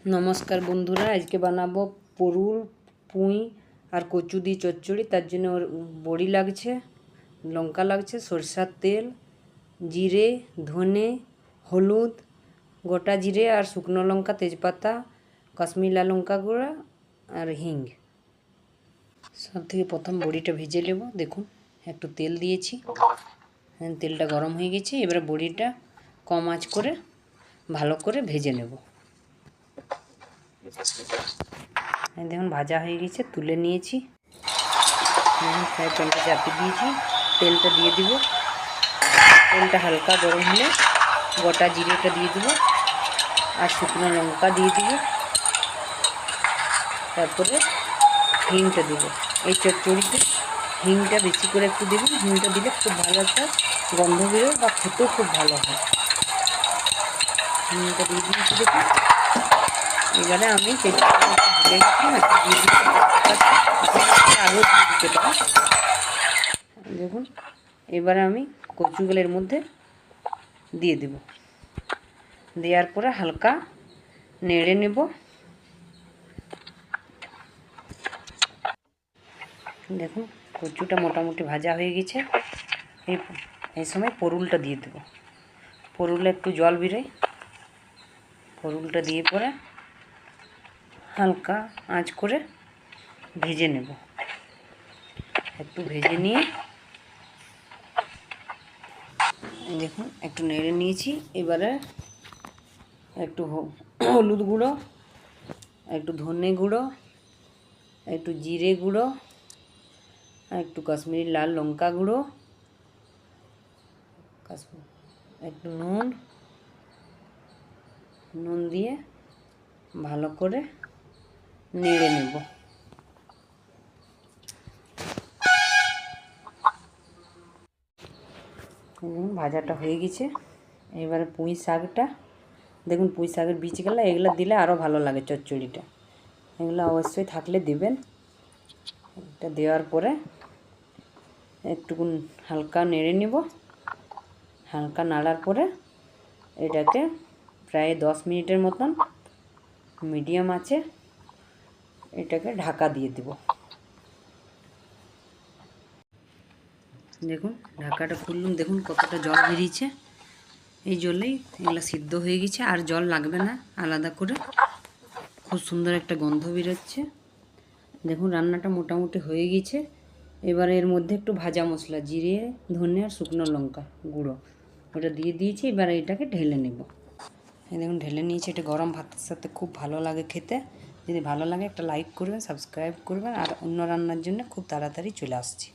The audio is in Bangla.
नमस्कार बंधुरा आज के बनाबो परुल पुई और कोचु दी चच्चड़ी। तार जन्य बड़ी लागছে, लंका लागছে, सरषार तेल, जिरे, धने, हलुद, गोटा जिरे और शुकनो लंका, तेजपाता, काश्मीर लाल लंका गुड़ा और हिंग। सब থেকে प्रथम बड़ीटा भेजे लेब। देखुन एकटू तेल दिएছি, तेलटा गरम হয়ে গেছে। এবারে বড়িটা কম আঁচ করে ভালো করে ভেজে নেব। দেখুন ভাজা হয়ে গেছে, তুলে নিয়েছি। ফ্রাই প্যানটা চাপিয়ে দিয়েছি, তেলটা দিয়ে দিব। তেলটা হালকা গরম হলে গোটা জিরেটা দিয়ে দিব আর শুকনো লঙ্কা দিয়ে দিব, তারপরে হিংটা দিব। এই চচ্চড়িতে হিংটা বেশি করে একটু দেবেন। হিংটা দিলে খুব ভালো একটা গন্ধ বেরোয় বা খেতেও খুব ভালো হয়। হিংটা দিয়ে দিয়েছি দেখুন। এবারে আমি আরও দিতে পারি। দেখুন এবারে আমি কচুগুলোর মধ্যে দিয়ে দেব। দেওয়ার পরে হালকা নেড়ে নেব। দেখুন কচুটা মোটামুটি ভাজা হয়ে গেছে। এই সময় পরুলটা দিয়ে দেব। পরুলে একটু জল বেরোয়। পরুলটা দিয়ে পরে হালকা আঁচ করে ভেজে নেব। একটু ভেজে নিয়ে দেখুন একটু নেড়ে নিয়েছি। এবারে একটু হলুদ গুঁড়ো, একটু ধনে গুঁড়ো, একটু জিরে গুঁড়ো, একটু কাশ্মীরি লাল লঙ্কা গুঁড়ো, একটু নুন দিয়ে ভালো করে নেড়ে নেব। ভাজাটা হয়ে গেছে। এবারে পুঁই শাকটা দেখুন, পুঁই শাকের বীজগুলো এগুলো দিলে আরও ভালো লাগে চচ্চড়িটা। এগুলো অবশ্যই থাকলে দিবেন। এটা দেওয়ার পরে একটুকু হালকা নেড়ে নেব। হালকা নাড়ার পরে এটাকে প্রায় 10 মিনিটের মতন মিডিয়াম আঁচে এটাকে ঢাকা দিয়ে দেব। দেখুন ঢাকাটা খুললুম, দেখুন কতটা জল বেরিয়েছে। এই জলেই এগুলো সিদ্ধ হয়ে গেছে, আর জল লাগবে না আলাদা করে। খুব সুন্দর একটা গন্ধ বেরোচ্ছে। দেখুন রান্নাটা মোটামুটি হয়ে গেছে। এবারে এর মধ্যে একটু ভাজা মশলা, জিরে, ধনে আর শুকনো লঙ্কা গুঁড়ো ওটা দিয়ে দিয়েছি। এবারে এটাকে ঢেলে নেব। এই দেখুন ঢেলে নিয়েছি। এটা গরম ভাতের সাথে খুব ভালো লাগে খেতে। যদি ভালো লাগে একটা লাইক করবেন, সাবস্ক্রাইব করবেন, আর অন্য রান্নার জন্য খুব তাড়াতাড়ি চলে আসছি।